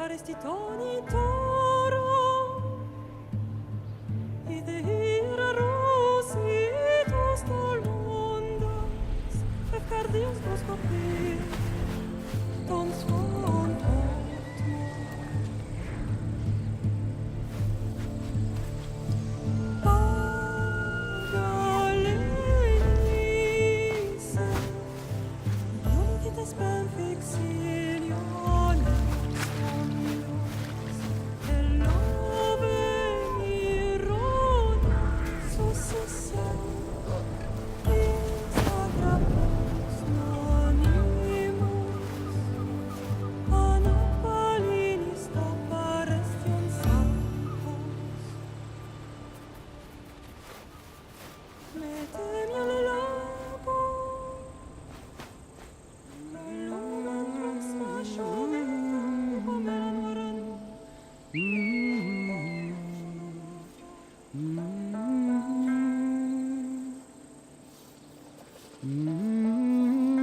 faresti toni toro i de hira rosi tu stolmondas efkardios goskopi ton svon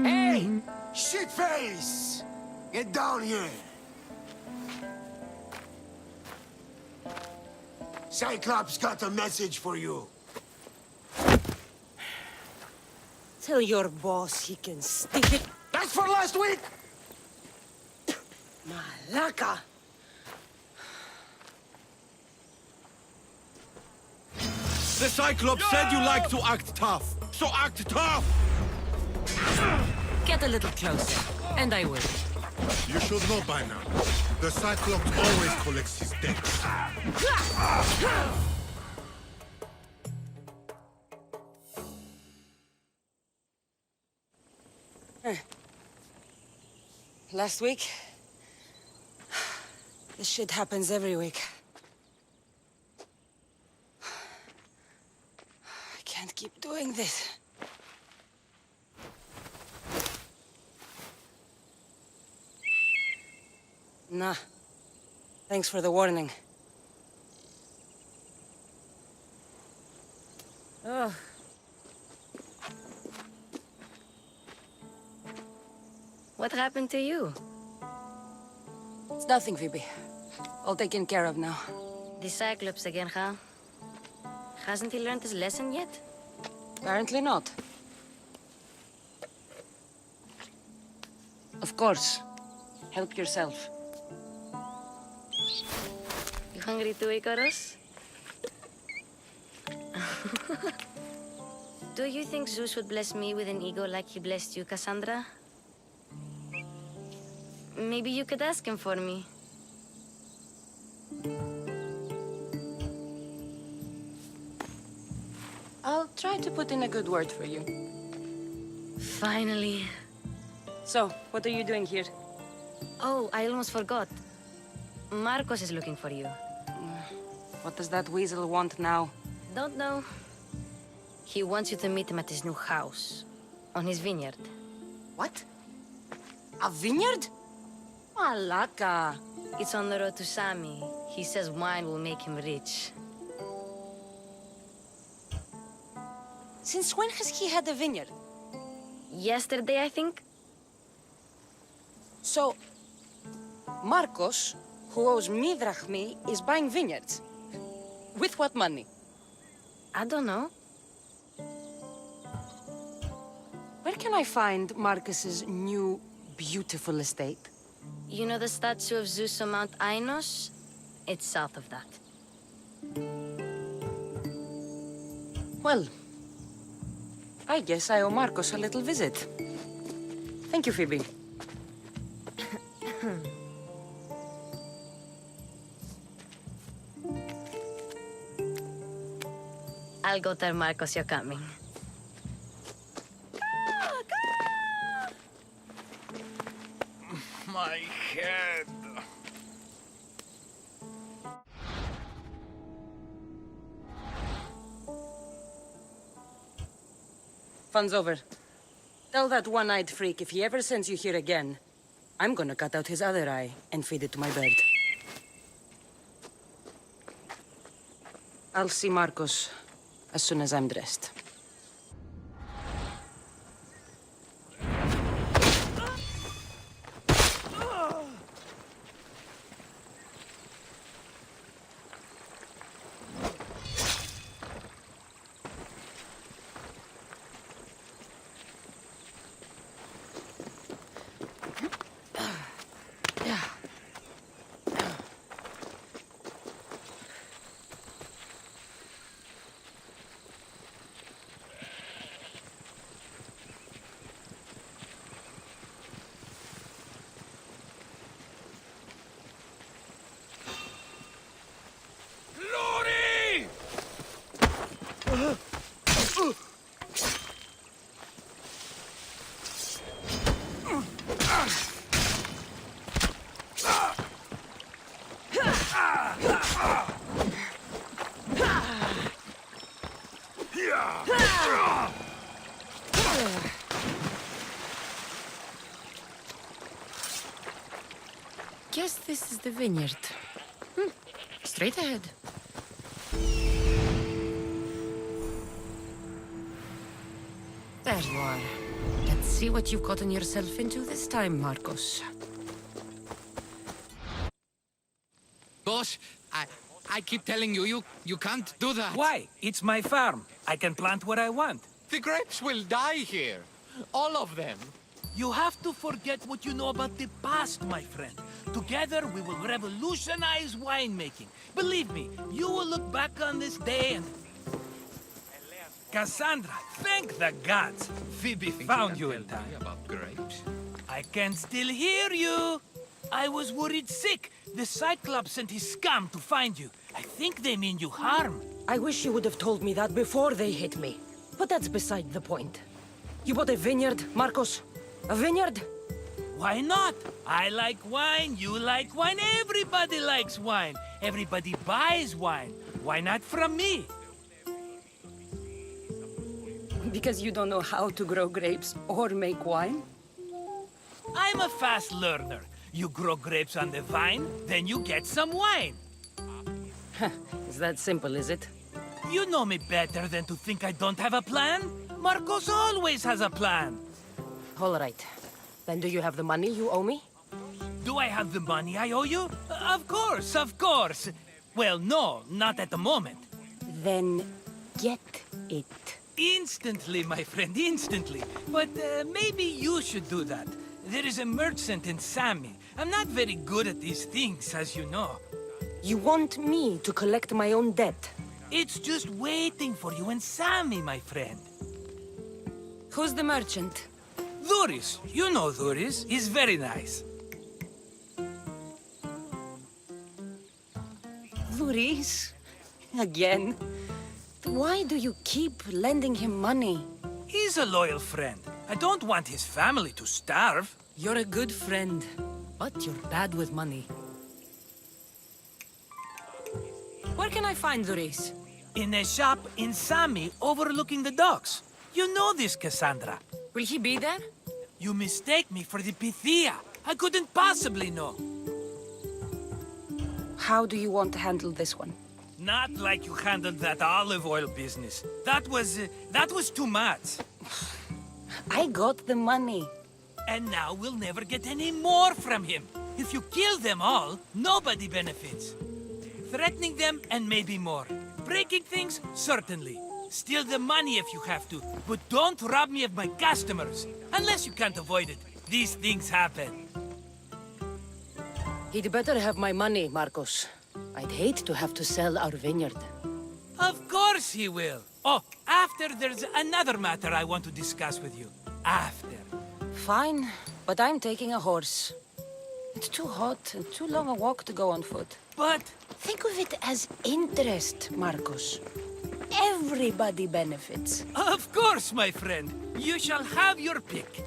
Hey! Shitface! Get down here! Cyclops got a message for you. Tell your boss he can stick it. That's for last week! Malaka! The Cyclops said you like to act tough, so act tough! Get a little closer, and I will. You should know by now. The Cyclops always collects his debts. Last week? This shit happens every week. I can't keep doing this. Nah. Thanks for the warning. Oh. What happened to you? It's nothing, Phoebe. All taken care of now. The Cyclops again, huh? Hasn't he learned his lesson yet? Apparently not. Of course. Help yourself. You hungry too, Icarus? Do you think Zeus would bless me with an ego like he blessed you, Kassandra? Maybe you could ask him for me. I'll try to put in a good word for you. Finally. So, what are you doing here? Oh, I almost forgot. Marcos is looking for you. What does that weasel want now? Don't know. He wants you to meet him at his new house. On his vineyard. What? A vineyard? Malaka. It's on the road to Sami. He says wine will make him rich. Since when has he had a vineyard? Yesterday, I think? So, Marcos, who owes me drachmi, is buying vineyards. With what money? I don't know. Where can I find Marcus's new, beautiful estate? You know the statue of Zeus on Mount Ainos? It's south of that. Well, I guess I owe Marcos a little visit. Thank you, Phoebe. I'll go tell Marcos you're coming. My head. Fun's over. Tell that one-eyed freak if he ever sends you here again, I'm gonna cut out his other eye and feed it to my bird. I'll see Marcos as soon as I'm dressed. guess this is the vineyard. Straight ahead. There you are. Let's see what you've gotten yourself into this time, Marcos. Boss, I keep telling you, you can't do that. Why? It's my farm. I can plant what I want. The grapes will die here. All of them. You have to forget what you know about the past, my friend. Together, we will revolutionize winemaking. Believe me, you will look back on this day and... Kassandra, thank the gods. Phoebe found you in time. About grapes. I can still hear you. I was worried sick. The Cyclops sent his scum to find you. I think they mean you harm. I wish you would have told me that before they hit me. But that's beside the point. You bought a vineyard, Marcos? A vineyard? Why not? I like wine, you like wine, everybody likes wine. Everybody buys wine. Why not from me? Because you don't know how to grow grapes or make wine? I'm a fast learner. You grow grapes on the vine, then you get some wine. Is that simple, is it? You know me better than to think I don't have a plan. Marcos always has a plan. All right. Then do you have the money you owe me? Do I have the money I owe you? Of course, of course. Well, no, not at the moment. Then get it. Instantly, my friend, instantly. But maybe you should do that. There is a merchant in Sami. I'm not very good at these things, as you know. You want me to collect my own debt? It's just waiting for you in Sami, my friend. Who's the merchant? Dhuris. You know Dhuris. He's very nice. Dhuris? Again? Why do you keep lending him money? He's a loyal friend. I don't want his family to starve. You're a good friend, but you're bad with money. Where can I find Dhuris? In a shop in Sami overlooking the docks. You know this, Kassandra. Will he be there? You mistake me for the Pythia. I couldn't possibly know. How do you want to handle this one? Not like you handled that olive oil business. That was too much. I got the money. And now we'll never get any more from him. If you kill them all, nobody benefits. Threatening them, and maybe more. Breaking things, certainly. Steal the money if you have to, but don't rob me of my customers. Unless you can't avoid it. These things happen. He'd better have my money, Marcos. I'd hate to have to sell our vineyard. Of course he will. Oh, after there's another matter I want to discuss with you. After. Fine, but I'm taking a horse. It's too hot and too long a walk to go on foot. But Think of it as interest, Marcos. Everybody benefits. of course, my friend. You shall have your pick.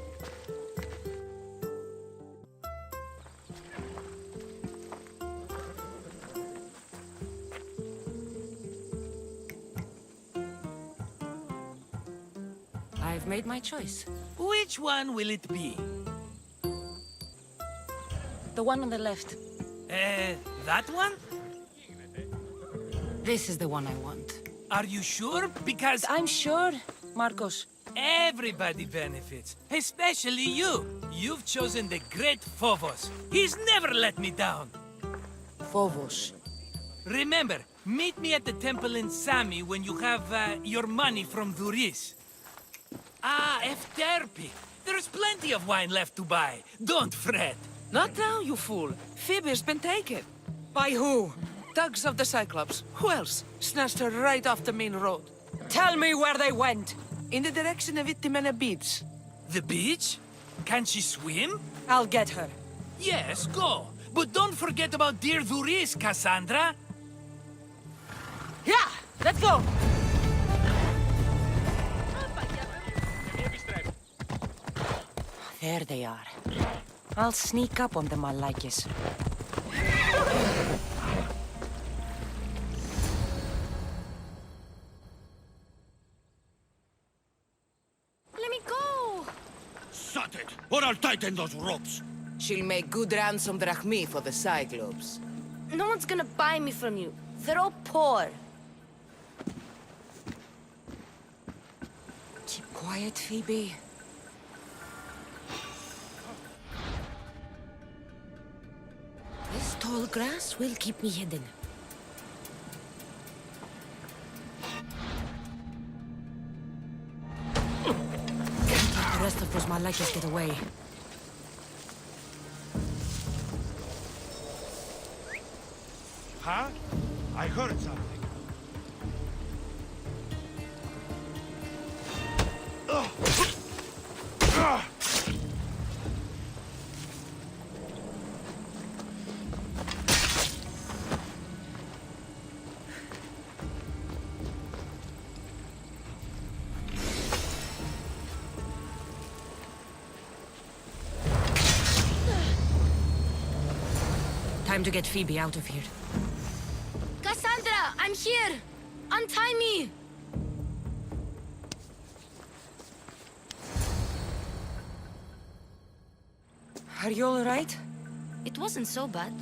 I've made my choice. Which one will it be? The one on the left. That one? This is the one I want. Are you sure? Because I'm sure, Marcos. everybody benefits, especially you. You've chosen the great Phobos. He's never let me down. Phobos. Remember, meet me at the temple in Sami when you have your money from Dhuris. Ah, Efterpi. There's plenty of wine left to buy. Don't fret. Not now, you fool. Phoebe's been taken. By who? Thugs of the Cyclops. Who else? Snatched her right off the main road. Tell me where they went. In the direction of Itimena Beach. The beach? Can she swim? I'll get her. Yes, go. But don't forget about dear Dhuris, Kassandra. Yeah, let's go. There they are. I'll sneak up on them, Malakis. Let me go! Shut it, or I'll tighten those ropes. She'll make good ransom drachmi for the Cyclops. No one's gonna buy me from you. They're all poor. Keep quiet, Phoebe. This tall grass will keep me hidden. Can't let the rest of those Malakas get away. Huh? I heard something. Time to get Phoebe out of here. Kassandra, I'm here! Untie me! Are you all right? It wasn't so bad.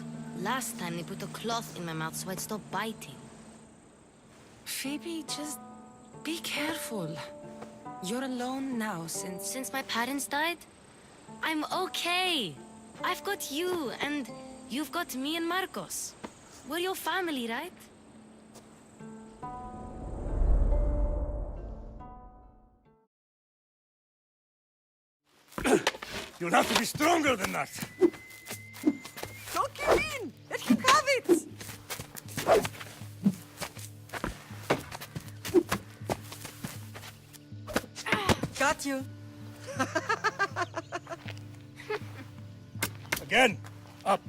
Last time they put a cloth in my mouth so I'd stop biting. Phoebe, just be careful. You're alone now Since my parents died, I'm okay. I've got you, and you've got me and Marcos. We're your family, right? You'll have to be stronger than that. Don't give in! Let him have it! Got you. Again, up.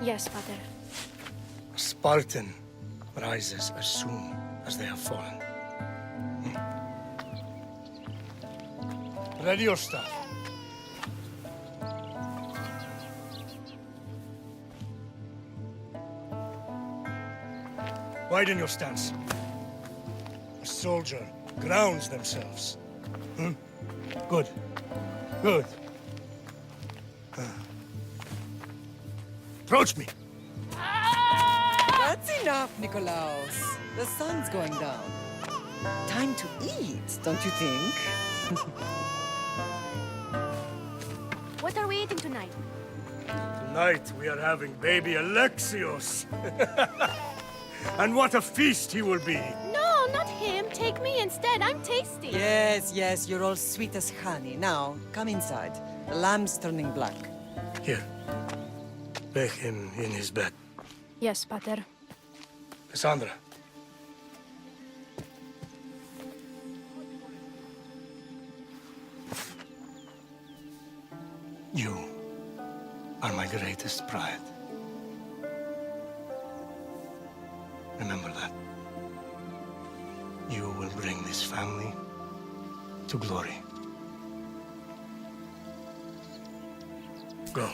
Yes, Father. A Spartan rises as soon as they have fallen. Ready your stuff. Widen your stance. A soldier grounds themselves. Good. Good. Approach me. That's enough, Nikolaos. The sun's going down. Time to eat, don't you think? What are we eating tonight? Tonight we are having baby Alexios. And what a feast he will be. No, not him. Take me instead. I'm tasty. Yes, yes, you're all sweet as honey. Now, come inside. The lamb's turning black. Here. Lay him in his bed. Yes, Pater. Kassandra. You are my greatest pride. Remember that. You will bring this family to glory. Go.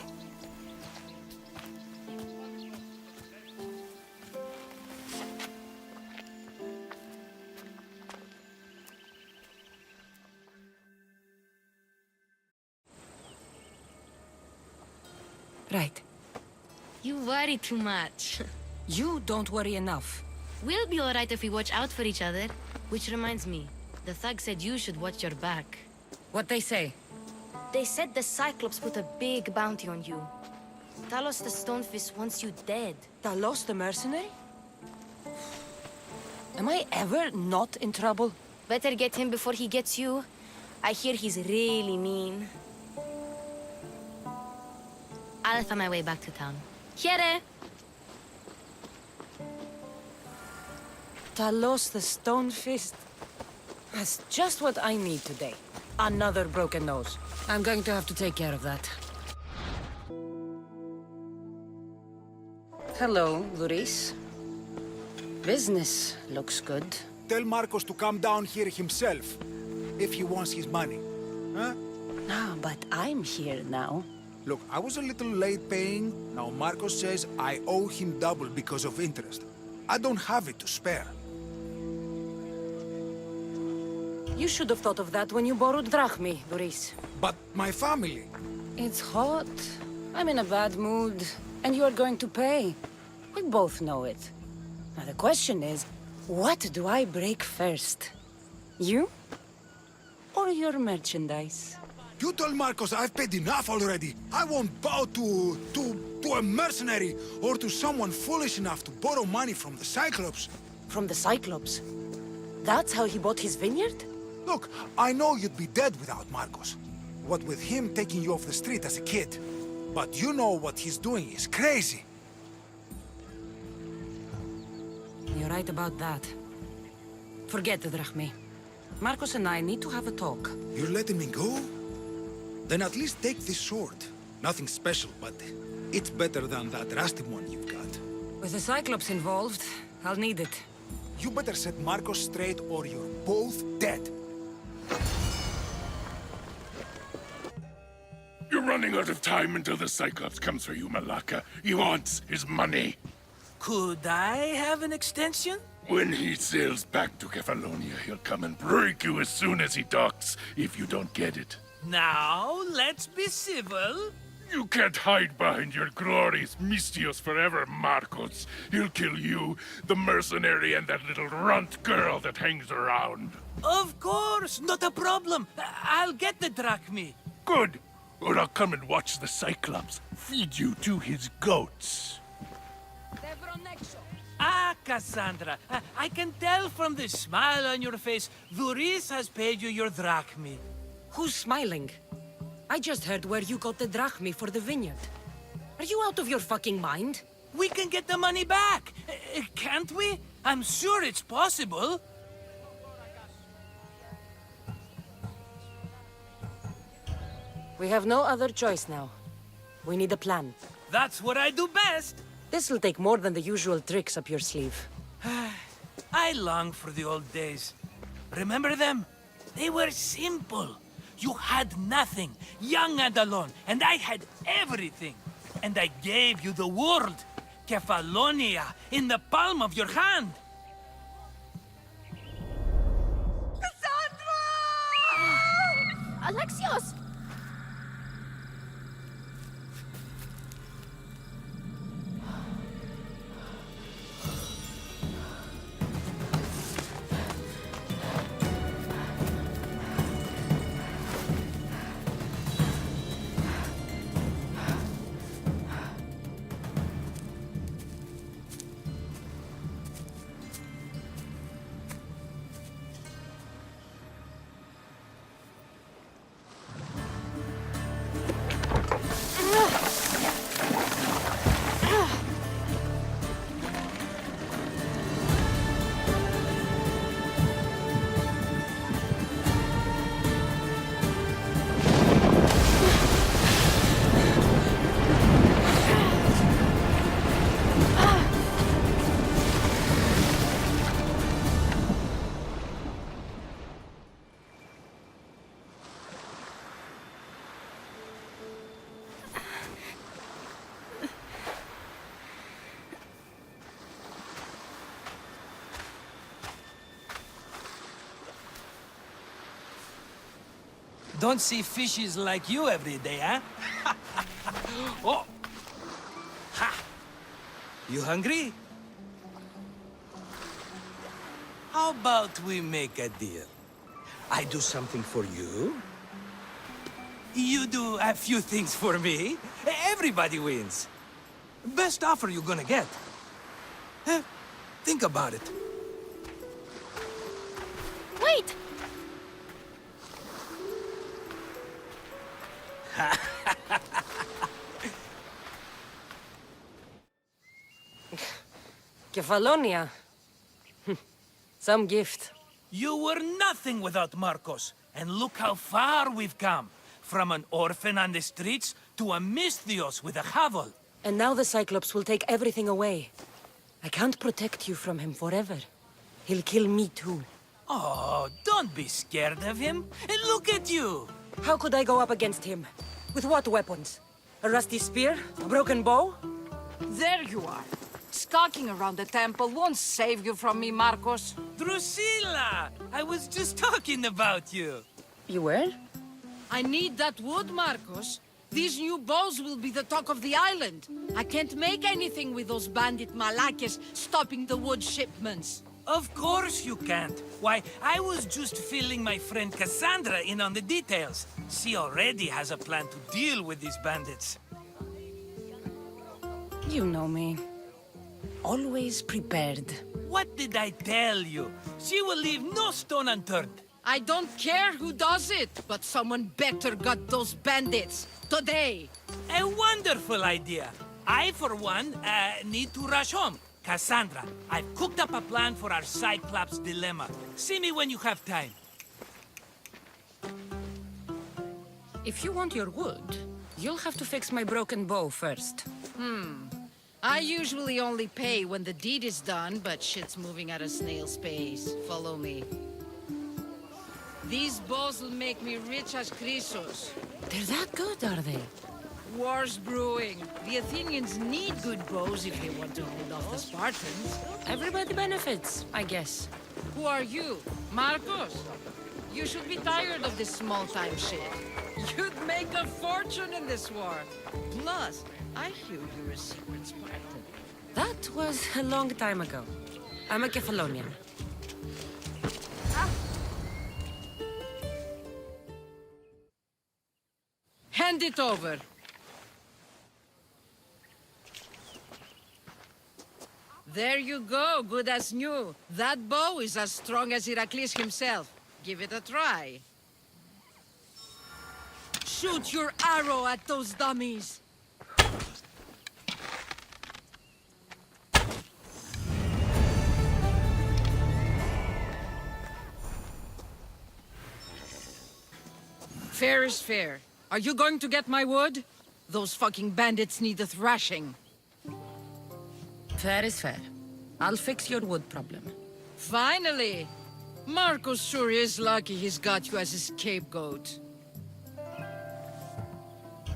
Right. You worry too much. You don't worry enough. We'll be alright if we watch out for each other. Which reminds me, the thug said you should watch your back. What they say? They said the Cyclops put a big bounty on you. Talos the Stonefist wants you dead. Talos the mercenary? Am I ever not in trouble? Better get him before he gets you. I hear he's really mean. I'll find my way back to town. Here! Talos the Stonefist. That's just what I need today. Another broken nose. I'm going to have to take care of that. Hello, Luis. Business looks good. Tell Marcos to come down here himself, if he wants his money. Huh? Ah, but I'm here now. Look, I was a little late paying. Now Marcos says I owe him double because of interest. I don't have it to spare. You should have thought of that when you borrowed drachmi, Luis. But my family, It's hot. I'm in a bad mood. And you're going to pay. We both know it. Now the question is, what do I break first? You? Or your merchandise? You told Marcos I've paid enough already. I won't bow to a mercenary or to someone foolish enough to borrow money from the Cyclops. From the Cyclops? That's how he bought his vineyard? Look, I know you'd be dead without Marcos. What with him taking you off the street as a kid. But you know what he's doing is crazy. You're right about that. Forget the drachmi. Marcos and I need to have a talk. You're letting me go? Then at least take this sword. Nothing special, but it's better than that rusty one you've got. With the Cyclops involved, I'll need it. You better set Marcos straight or you're both dead. You're running out of time until the Cyclops comes for you, Malaka. He wants his money. Could I have an extension? When he sails back to Kefalonia, he'll come and break you as soon as he docks, if you don't get it. Now, let's be civil. You can't hide behind your glorious Mistios forever, Marcos. He'll kill you, the mercenary, and that little runt girl that hangs around. Of course, not a problem. I'll get the drachmi. Good. Or I'll come and watch the Cyclops feed you to his goats. Ah, Kassandra, I can tell from the smile on your face, Duris has paid you your drachmi. Who's smiling? I just heard where you got the drachmi for the vineyard. Are you out of your fucking mind? We can get the money back, can't we? I'm sure it's possible. We have no other choice now. We need a plan. That's what I do best. This will take more than the usual tricks up your sleeve. I long for the old days. Remember them? They were simple. You had nothing, young and alone, and I had everything. And I gave you the world, Kefalonia, in the palm of your hand. Cassandra! Alexios! Don't see fishes like you every day, huh? Oh! Ha! You hungry? How about we make a deal? I do something for you. You do a few things for me. Everybody wins. Best offer you're gonna get. Think about it. Wait! Kefalonia. Some gift. You were nothing without Marcos, and look how far we've come. From an orphan on the streets to a Mistios with a hovel. And now the Cyclops will take everything away. I can't protect you from him forever. He'll kill me too. Oh, don't be scared of him. And look at you. How could I go up against him? With what weapons? A rusty spear? A broken bow? There you are. Skulking around the temple won't save you from me, Marcos. Drusilla! I was just talking about you. You were? I need that wood, Marcos. These new bows will be the talk of the island. I can't make anything with those bandit malakes stopping the wood shipments. Of course you can't. Why, I was just filling my friend Kassandra in on the details. She already has a plan to deal with these bandits. You know me. Always prepared. What did I tell you? She will leave no stone unturned. I don't care who does it, but someone better got those bandits. Today. A wonderful idea. I, for one, need to rush home. Kassandra, I've cooked up a plan for our Cyclops dilemma. See me when you have time. If you want your wood, you'll have to fix my broken bow first. I usually only pay when the deed is done, but shit's moving at a snail's pace. Follow me. These bows will make me rich as Chrysos. They're that good, are they? War's brewing. The Athenians need good bows if they want to hold off the Spartans. Everybody benefits, I guess. Who are you? Marcos? You should be tired of this small-time shit. You'd make a fortune in this war. Plus, I hear you're a secret Spartan. That was a long time ago. I'm a Kephalonian. Hand it over. There you go, good as new. That bow is as strong as Heracles himself. Give it a try. Shoot your arrow at those dummies. Fair is fair. Are you going to get my wood? Those fucking bandits need a thrashing. Fair is fair. I'll fix your wood problem. Finally! Marcos sure is lucky he's got you as his scapegoat.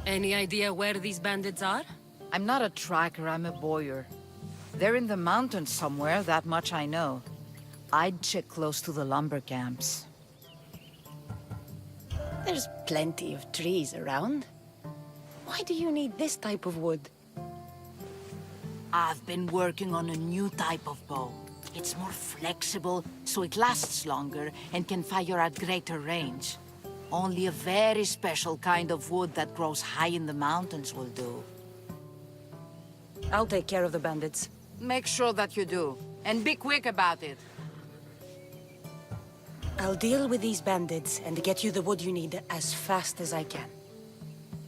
Any idea where these bandits are? I'm not a tracker, I'm a boyer. They're in the mountains somewhere, that much I know. I'd check close to the lumber camps. There's plenty of trees around. Why do you need this type of wood? I've been working on a new type of bow. It's more flexible, so it lasts longer and can fire at greater range. Only a very special kind of wood that grows high in the mountains will do. I'll take care of the bandits. Make sure that you do. And be quick about it. I'll deal with these bandits and get you the wood you need as fast as I can.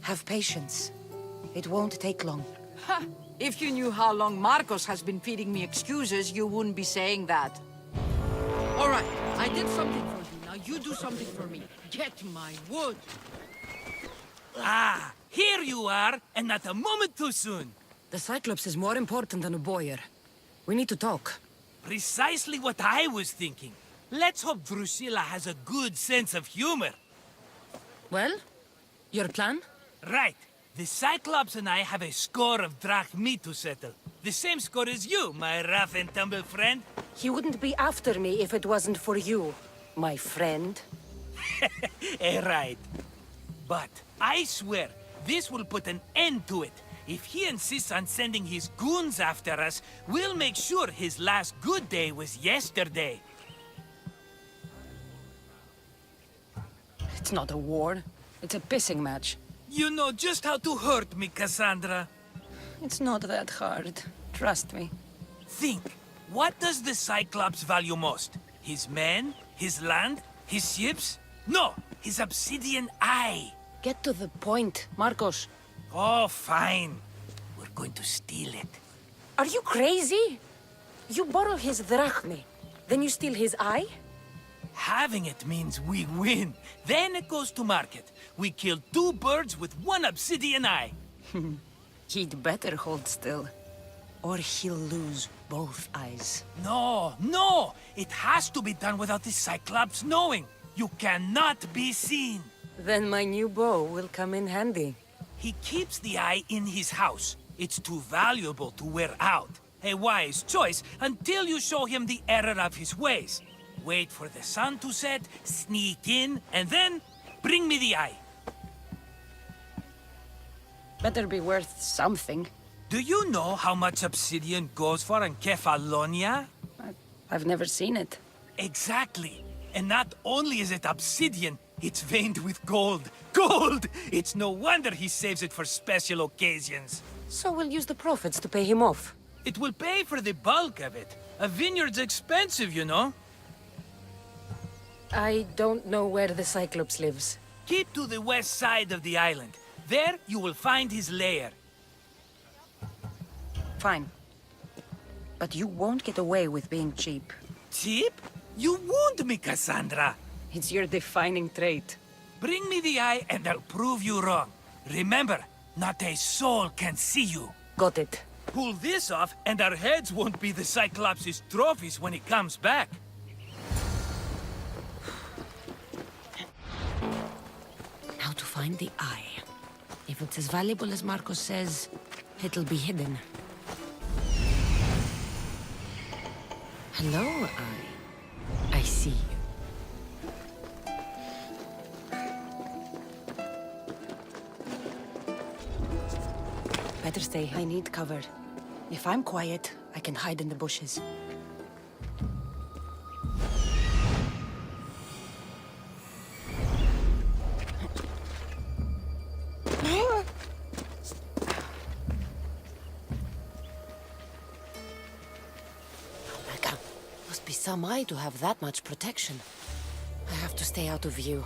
Have patience. It won't take long. Ha! If you knew how long Marcos has been feeding me excuses, you wouldn't be saying that. All right, I did something for you. Now you do something for me. Get my wood. Ah, here you are, and not a moment too soon. The Cyclops is more important than a boyer. We need to talk. Precisely what I was thinking. Let's hope Drusilla has a good sense of humor. Well, your plan? Right. The Cyclops and I have a score of drachmi to settle. The same score as you, my rough and tumble friend. He wouldn't be after me if it wasn't for you, my friend. Right. But I swear, this will put an end to it. If he insists on sending his goons after us, we'll make sure his last good day was yesterday. It's not a war. It's a pissing match. You know just how to hurt me, Kassandra. It's not that hard. Trust me. Think. What does the Cyclops value most? His men? His land? His ships? No! His obsidian eye! Get to the point, Marcos. Oh, fine. We're going to steal it. Are you crazy? You borrow his drachmi, then you steal his eye? Having it means we win. Then it goes to market. We kill 2 birds with 1 obsidian eye. He'd better hold still, or he'll lose both eyes. No, no! It has to be done without the Cyclops knowing. You cannot be seen. Then my new bow will come in handy. He keeps the eye in his house. It's too valuable to wear out. A wise choice until you show him the error of his ways. Wait for the sun to set, sneak in, and then bring me the eye. Better be worth something. Do you know how much obsidian goes for in Kefalonia? I've never seen it. Exactly. And not only is it obsidian, it's veined with gold. Gold! It's no wonder he saves it for special occasions. So we'll use the profits to pay him off. It will pay for the bulk of it. A vineyard's expensive, you know. I don't know where the Cyclops lives. Keep to the west side of the island. There you will find his lair. Fine. But you won't get away with being cheap. Cheap? You wound me, Kassandra. It's your defining trait. Bring me the eye and I'll prove you wrong. Remember, not a soul can see you. Got it. Pull this off and our heads won't be the Cyclops' trophies when he comes back. Now to find the eye. If it's as valuable as Marcos says, it'll be hidden. Hello, eye. I see you. Better stay. I need cover. If I'm quiet, I can hide in the bushes. Must be some eye to have that much protection. I have to stay out of view.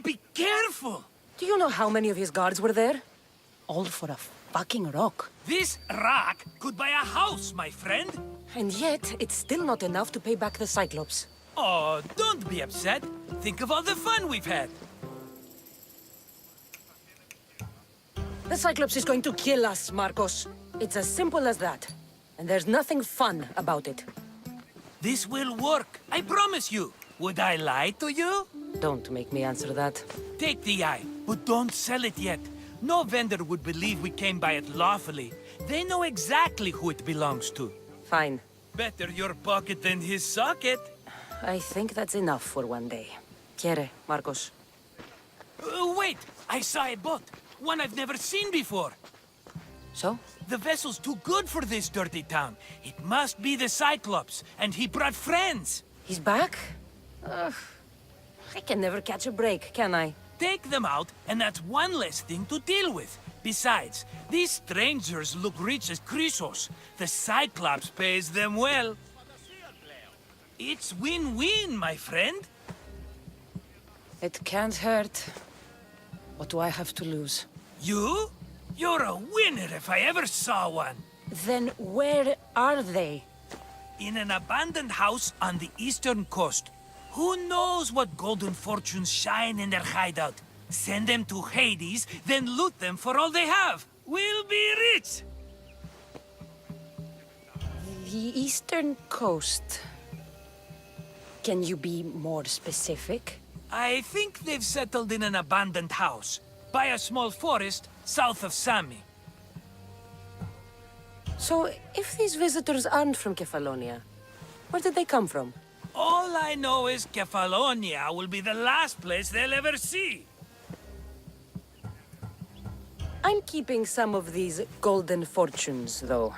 Be careful! Do you know how many of his guards were there? All for a fucking rock. This rock could buy a house, my friend. And yet, it's still not enough to pay back the Cyclops. Oh, don't be upset. Think of all the fun we've had. The Cyclops is going to kill us, Marcos. It's as simple as that. And there's nothing fun about it. This will work, I promise you. Would I lie to you? Don't make me answer that. Take the eye, but don't sell it yet. No vendor would believe we came by it lawfully. They know exactly who it belongs to. Fine. Better your pocket than his socket. I think that's enough for one day. Quiere, Marcos. Wait! I saw a boat. One I've never seen before. So? The vessel's too good for this dirty town. It must be the Cyclops, and he brought friends. He's back? I can never catch a break, can I? Take them out, and that's one less thing to deal with. Besides, these strangers look rich as Chrysos. The Cyclops pays them well. It's win-win, my friend. It can't hurt. What do I have to lose? You? You're a winner if I ever saw one. Then where are they? In an abandoned house on the eastern coast. Who knows what golden fortunes shine in their hideout? Send them to Hades, then loot them for all they have. We'll be rich! The eastern coast. Can you be more specific? I think they've settled in an abandoned house, by a small forest south of Sami. So, if these visitors aren't from Kefalonia, where did they come from? All I know is Kefalonia will be the last place they'll ever see. I'm keeping some of these golden fortunes, though.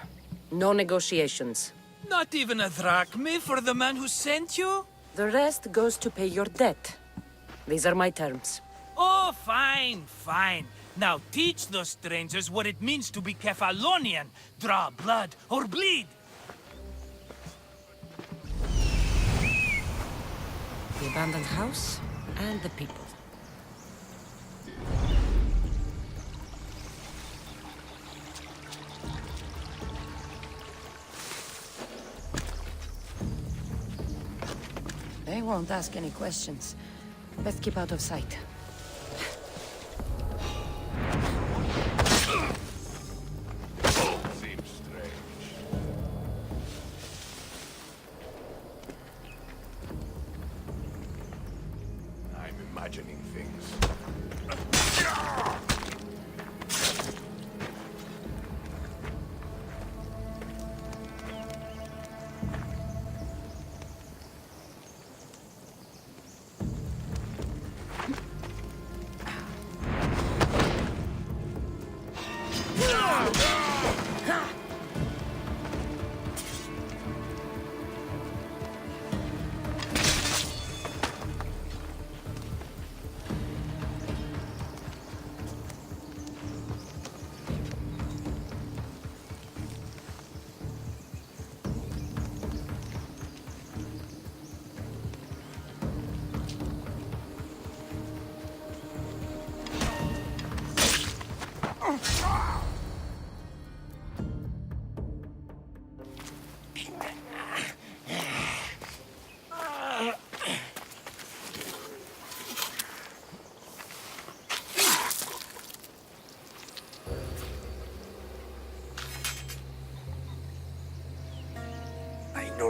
No negotiations. Not even a drachma for the man who sent you? The rest goes to pay your debt. These are my terms. Oh, fine, fine. Now teach those strangers what it means to be Kefalonian. Draw blood or bleed. The abandoned house and the people. They won't ask any questions. Best keep out of sight. Seems strange.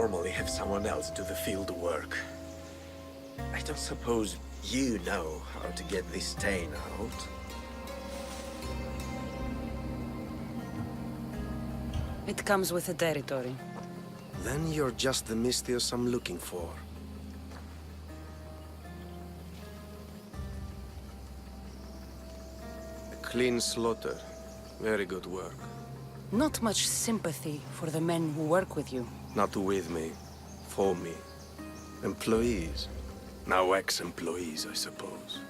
normally have someone else do the field work. I don't suppose you know how to get this stain out. It comes with the territory. Then you're just the Misthios I'm looking for. A clean slaughter. Very good work. Not much sympathy for the men who work with you. Not with me. For me. Employees. Now ex-employees, I suppose.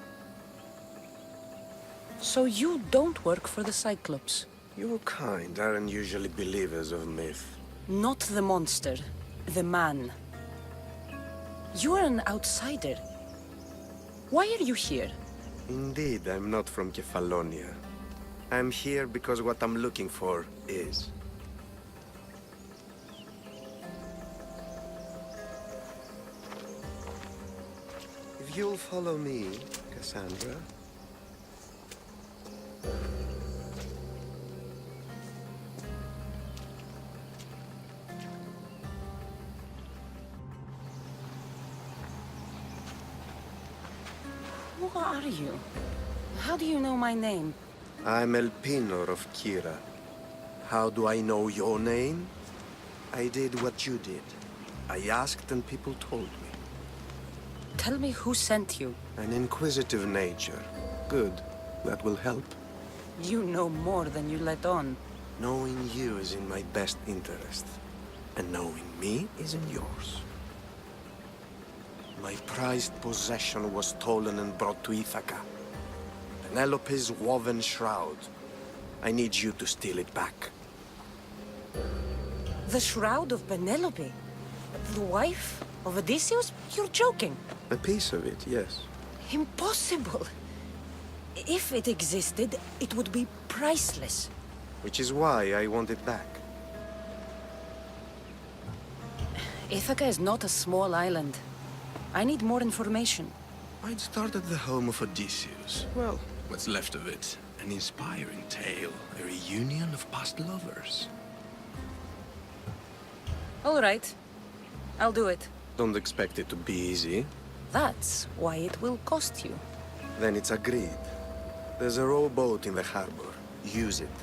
So you don't work for the Cyclops? Your kind aren't usually believers of myth. Not the monster, the man. You are an outsider. Why are you here? Indeed, I'm not from Kefalonia. I'm here because what I'm looking for is. If you'll follow me, Kassandra. Who are you? How do you know my name? I'm Elpinor of Kira. How do I know your name? I did what you did. I asked and people told me. Tell me who sent you. An inquisitive nature. Good. That will help. You know more than you let on. Knowing you is in my best interest. And knowing me is in yours. My prized possession was stolen and brought to Ithaca. Penelope's woven shroud. I need you to steal it back. The shroud of Penelope? The wife of Odysseus? You're joking. A piece of it, yes. Impossible. If it existed, it would be priceless. Which is why I want it back. Ithaca is not a small island. I need more information. I'd start at the home of Odysseus. Well, what's left of it. An inspiring tale. A reunion of past lovers. All right. I'll do it. Don't expect it to be easy. That's why it will cost you. Then it's agreed. There's a rowboat in the harbor. Use it.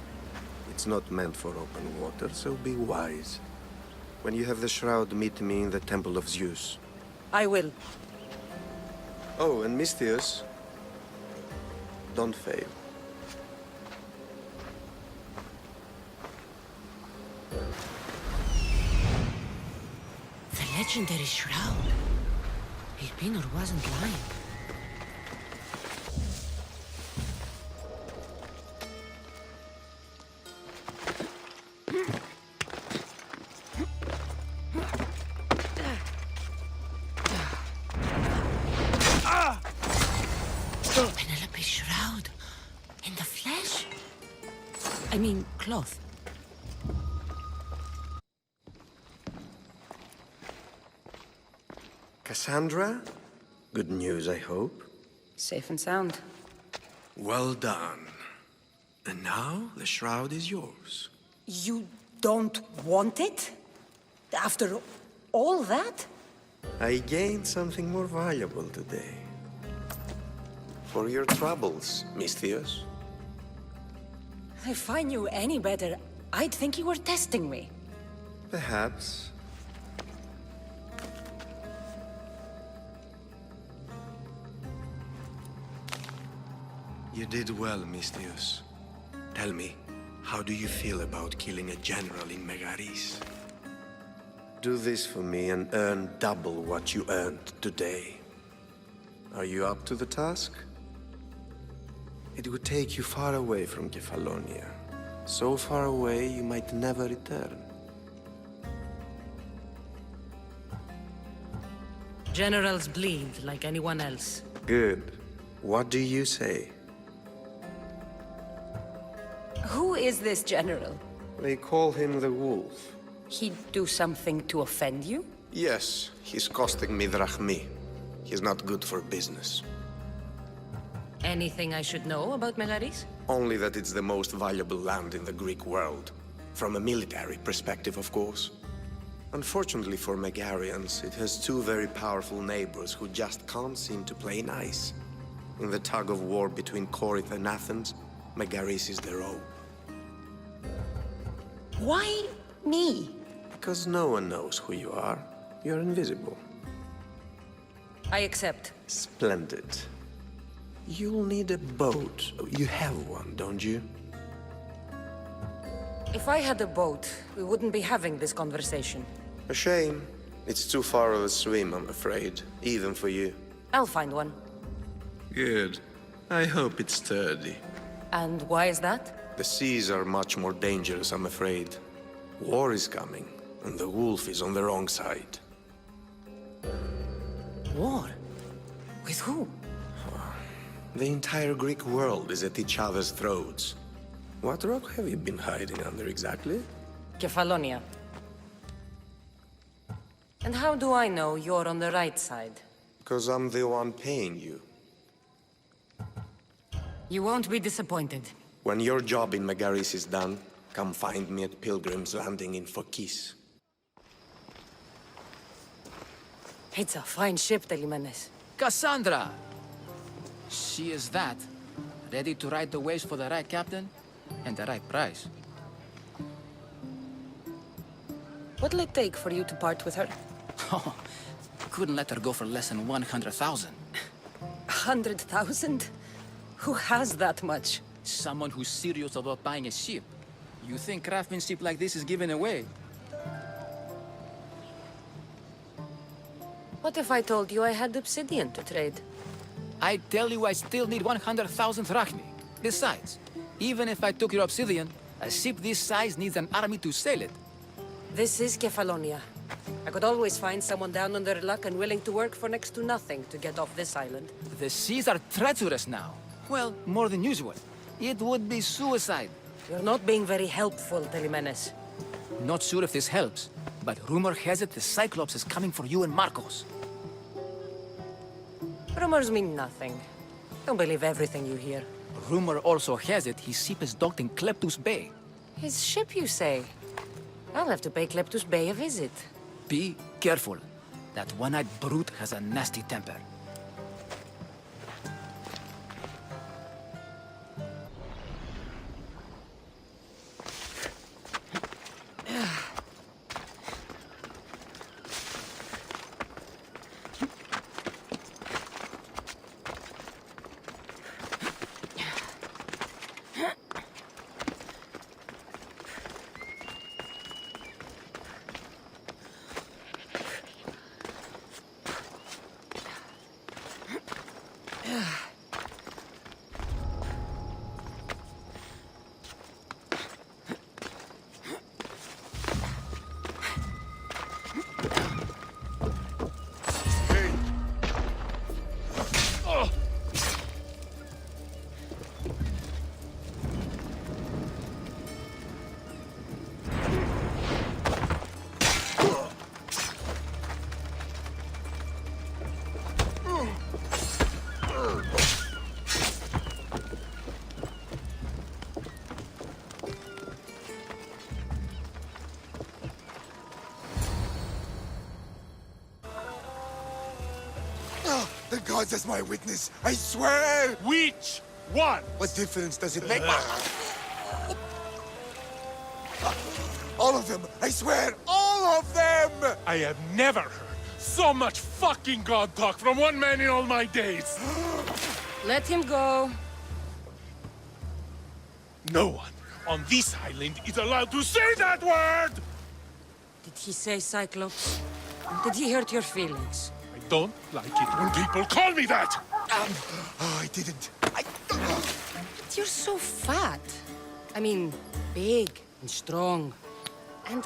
It's not meant for open water, so be wise. When you have the shroud, meet me in the Temple of Zeus. I will. Oh, and Misthios, don't fail. The legendary shroud. Elpinor wasn't lying. Penelope's shroud. In the flesh? I mean, cloth. Kassandra? Good news, I hope. Safe and sound. Well done. And now, the shroud is yours. You don't want it? After all that? I gained something more valuable today. For your troubles, Misthios. If I knew any better, I'd think you were testing me. Perhaps. You did well, Misthios. Tell me, how do you feel about killing a general in Megaris? Do this for me and earn double what you earned today. Are you up to the task? It would take you far away from Kefalonia. So far away you might never return. Generals bleed like anyone else. Good. What do you say? Who is this general? They call him the Wolf. He'd do something to offend you? Yes, he's costing me drachmi. He's not good for business. Anything I should know about Megaris? Only that it's the most valuable land in the Greek world. From a military perspective, of course. Unfortunately for Megarians, it has two very powerful neighbors who just can't seem to play nice. In the tug of war between Corinth and Athens, Megaris is the rogue. Why me? Because no one knows who you are. You're invisible. I accept. Splendid. You'll need a boat. You have one, don't you? If I had a boat, we wouldn't be having this conversation. A shame. It's too far of a swim, I'm afraid. Even for you. I'll find one. Good. I hope it's sturdy. And why is that? The seas are much more dangerous, I'm afraid. War is coming, and the wolf is on the wrong side. War? With who? The entire Greek world is at each other's throats. What rock have you been hiding under exactly? Kefalonia. And how do I know you're on the right side? Because I'm the one paying you. You won't be disappointed. When your job in Megaris is done, come find me at Pilgrim's Landing in Phokis. It's a fine ship, Telimenes. Kassandra! She is that. Ready to ride the waves for the right captain and the right price. What'll it take for you to part with her? Oh, couldn't let her go for less than 100,000. 100,000? Who has that much? Someone who's serious about buying a ship. You think craftsmanship like this is given away? What if I told you I had obsidian to trade? I tell you I still need 100,000 drachmi. Besides, even if I took your obsidian, a ship this size needs an army to sail it. This is Kefalonia. I could always find someone down on their luck and willing to work for next to nothing to get off this island. The seas are treacherous now. Well, more than usual. It would be suicide. You're not being very helpful, Telimenes. Not sure if this helps, but rumor has it the Cyclops is coming for you and Marcos. Rumors mean nothing. Don't believe everything you hear. Rumor also has it his ship is docked in Kleptus Bay. His ship, you say? I'll have to pay Kleptus Bay a visit. Be careful. That one-eyed brute has a nasty temper. The gods as my witness, I swear! Which one? What difference does it make? All of them, I swear, all of them! I have never heard so much fucking god talk from one man in all my days. Let him go. No one on this island is allowed to say that word! Did he say Cyclops? Did he hurt your feelings? I don't like it when people call me that! Oh, I didn't. But you're so fat. I mean, big and strong. And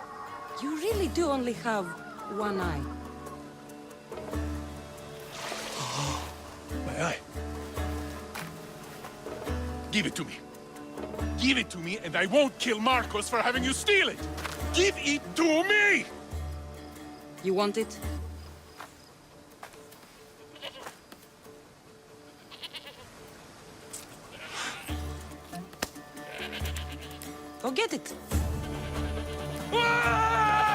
you really do only have one eye. My eye. Give it to me. Give it to me and I won't kill Marcos for having you steal it! Give it to me! You want it? Go get it. Ah!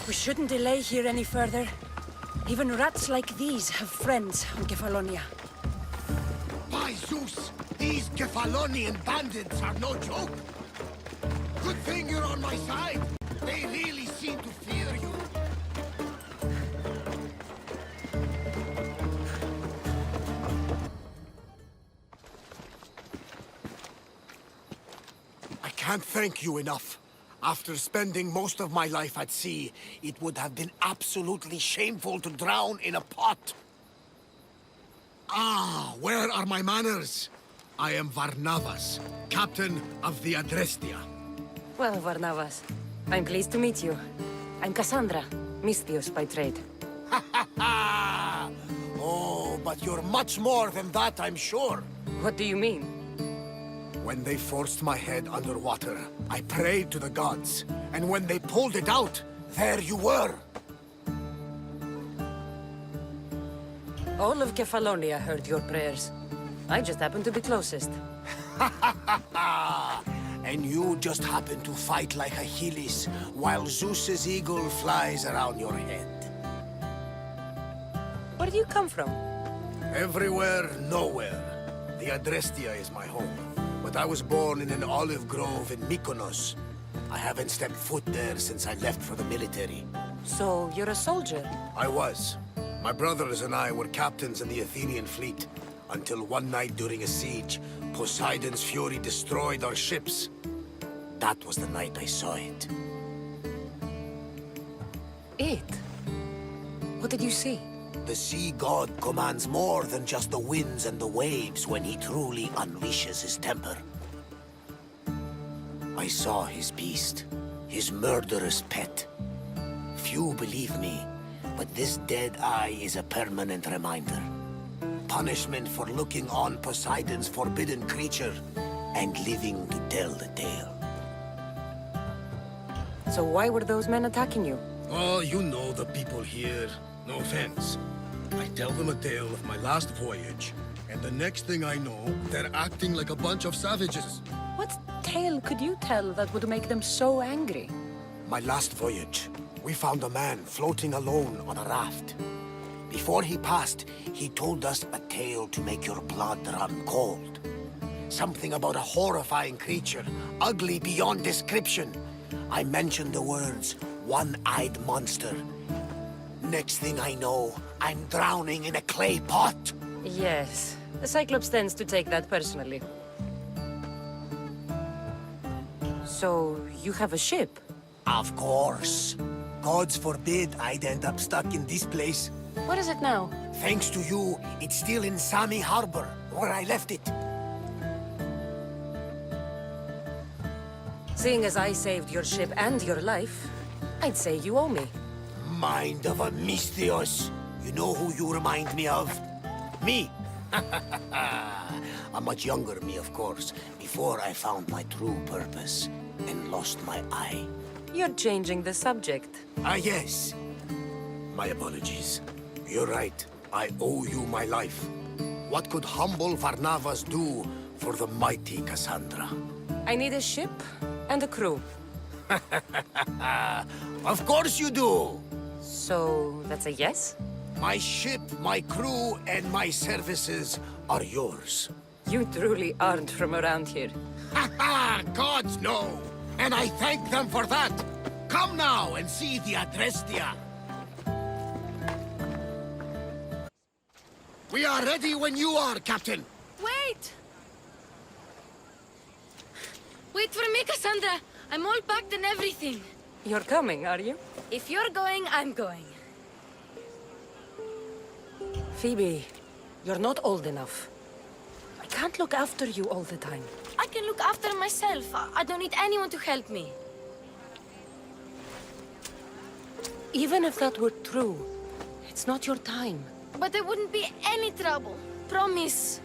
We shouldn't delay here any further. Even rats like these have friends on Kefalonia. By Zeus, these Kefalonian bandits are no joke. Good thing you're on my side. They really seem to fear you. I can't thank you enough. After spending most of my life at sea, it would have been absolutely shameful to drown in a pot. Ah, where are my manners? I am Varnavas, captain of the Adrestia. Well, Varnavas, I'm pleased to meet you. I'm Kassandra, Misthios by trade. Oh, but you're much more than that, I'm sure. What do you mean? When they forced my head underwater, I prayed to the gods. And when they pulled it out, there you were. All of Kefalonia heard your prayers. I just happened to be closest. And you just happened to fight like Achilles, while Zeus's eagle flies around your head. Where do you come from? Everywhere, nowhere. The Adrestia is my home. But I was born in an olive grove in Mykonos. I haven't stepped foot there since I left for the military. So, you're a soldier? I was. My brothers and I were captains in the Athenian fleet, until one night during a siege, Poseidon's fury destroyed our ships. That was the night I saw it. It? What did you see? The sea god commands more than just the winds and the waves when he truly unleashes his temper. I saw his beast, his murderous pet. Few believe me, but this dead eye is a permanent reminder. Punishment for looking on Poseidon's forbidden creature and living to tell the tale. So why were those men attacking you? Oh, you know the people here. No offense. I tell them a tale of my last voyage, and the next thing I know, they're acting like a bunch of savages. What tale could you tell that would make them so angry? My last voyage, we found a man floating alone on a raft. Before he passed, he told us a tale to make your blood run cold. Something about a horrifying creature, ugly beyond description. I mentioned the words, one-eyed monster. Next thing I know, I'm drowning in a clay pot. Yes, the Cyclops tends to take that personally. So, you have a ship? Of course. Gods forbid I'd end up stuck in this place. What is it now? Thanks to you, it's still in Sami Harbor, where I left it. Seeing as I saved your ship and your life, I'd say you owe me. Mind of a Misthios. You know who you remind me of? Me. A much younger me, of course, before I found my true purpose and lost my eye. You're changing the subject. Ah, yes. My apologies. You're right. I owe you my life. What could humble Varnavas do for the mighty Kassandra? I need a ship and a crew. Of course you do! So, that's a yes? My ship, my crew, and my services are yours. You truly aren't from around here. Ha ha! Gods know! And I thank them for that! Come now and see the Adrestia! We are ready when you are, Captain! Wait! Wait for me, Kassandra! I'm all packed and everything. You're coming, are you? If you're going, I'm going. Phoebe, you're not old enough. I can't look after you all the time. I can look after myself. I don't need anyone to help me. Even if that were true, it's not your time. But there wouldn't be any trouble. Promise.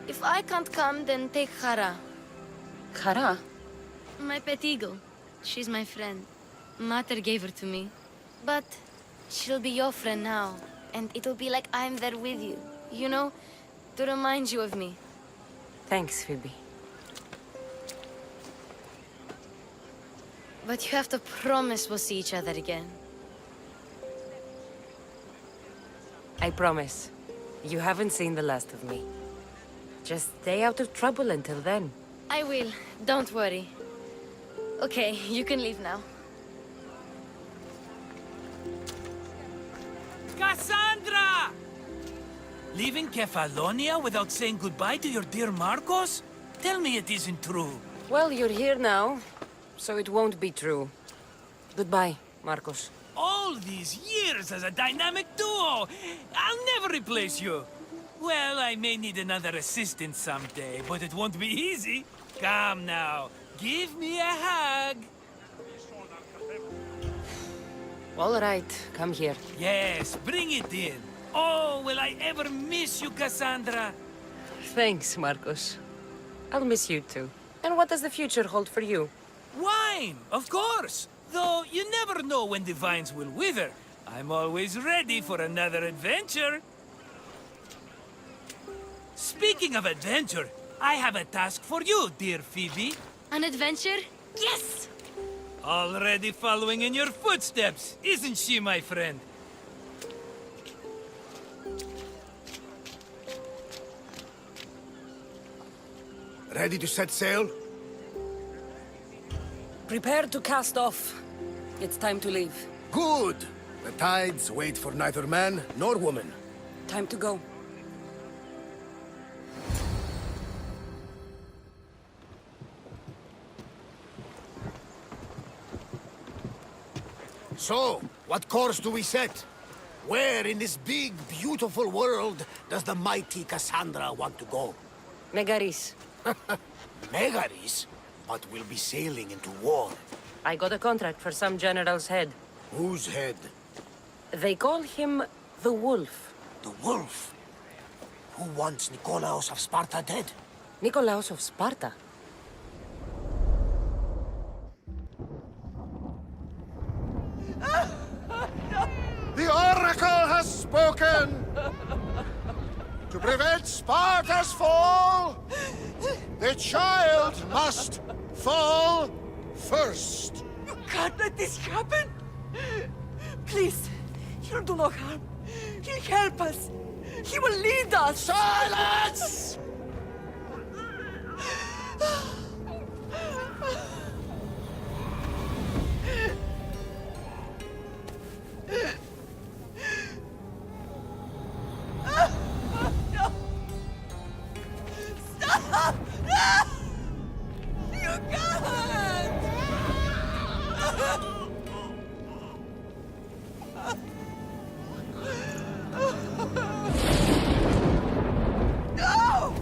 If I can't come, then take Hara. Hara? My pet eagle. She's my friend. Mater gave her to me. But she'll be your friend now. And it'll be like I'm there with you. You know, to remind you of me. Thanks, Phoebe. But you have to promise we'll see each other again. I promise. You haven't seen the last of me. Just stay out of trouble until then. I will. Don't worry. Okay, you can leave now. Kassandra! Leaving Kefalonia without saying goodbye to your dear Marcos? Tell me it isn't true. Well, you're here now, so it won't be true. Goodbye, Marcos. All these years as a dynamic duo! I'll never replace you! Well, I may need another assistant someday, but it won't be easy. Come now, give me a hug. All right, come here. Yes, bring it in. Oh, will I ever miss you, Kassandra? Thanks, Marcos. I'll miss you too. And what does the future hold for you? Wine, of course. Though you never know when the vines will wither. I'm always ready for another adventure. Speaking of adventure, I have a task for you, dear Phoebe. An adventure? Yes! Already following in your footsteps, isn't she, my friend? Ready to set sail? Prepare to cast off. It's time to leave. Good! The tides wait for neither man nor woman. Time to go. So, what course do we set? Where in this big, beautiful world does the mighty Kassandra want to go? Megaris. Megaris? But we'll be sailing into war. I got a contract for some general's head. Whose head? They call him the Wolf. The Wolf? Who wants Nikolaos of Sparta dead? Nikolaos of Sparta? The Oracle has spoken! To prevent Sparta's fall, the child must fall first. You can't let this happen! Please, he'll do no harm. He'll help us. He will lead us. Silence! Stop! No! You can't! No!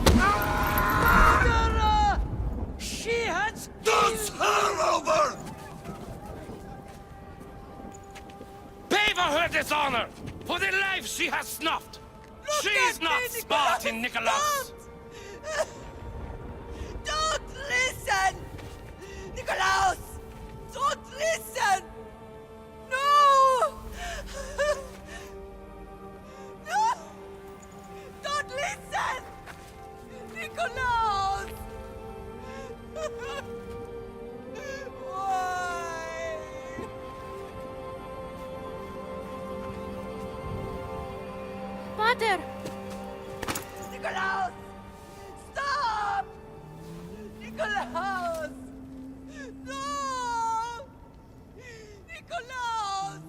No! Kassandra! She has... That's her over! Pay for her dishonor! For the life she has snuffed! She's not Spartan, Nikolaos! Don't listen! Nikolaos! Don't listen! No! No! Don't listen! Nikolaos! Why? Mater! Nikolaos! Stop! Nikolaos! No! Nikolaos!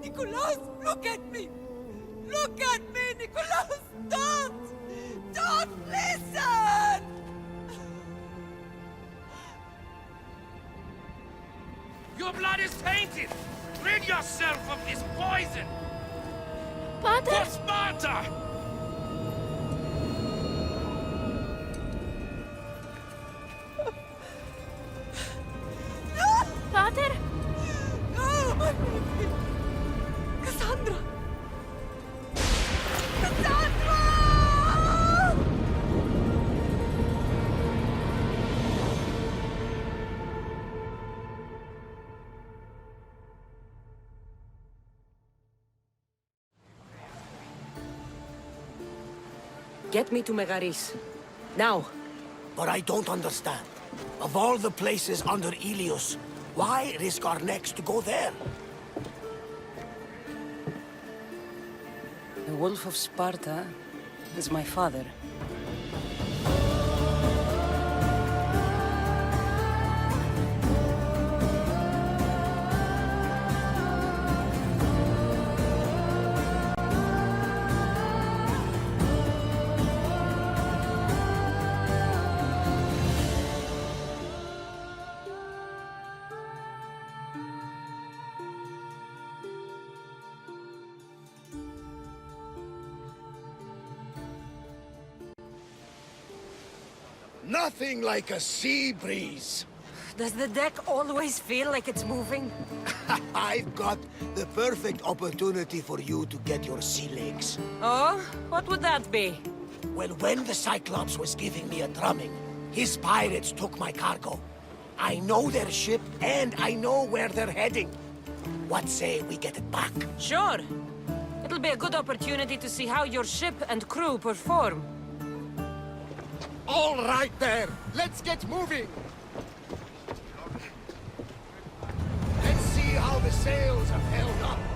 Nikolaos, look at me! Look at me, Nikolaos! Don't! Don't listen! Your blood is tainted! Rid yourself of this poison! Pater! For Sparta! Pater! No! Get me to Megaris. Now. But I don't understand. Of all the places under Ilios, why risk our necks to go there? The Wolf of Sparta is my father. Nothing like a sea breeze. Does the deck always feel like it's moving? I've got the perfect opportunity for you to get your sea legs. Oh? What would that be? Well, when the Cyclops was giving me a drumming, his pirates took my cargo. I know their ship, and I know where they're heading. What say we get it back? Sure. It'll be a good opportunity to see how your ship and crew perform. All right there. Let's get moving. Let's see how the sails have held up.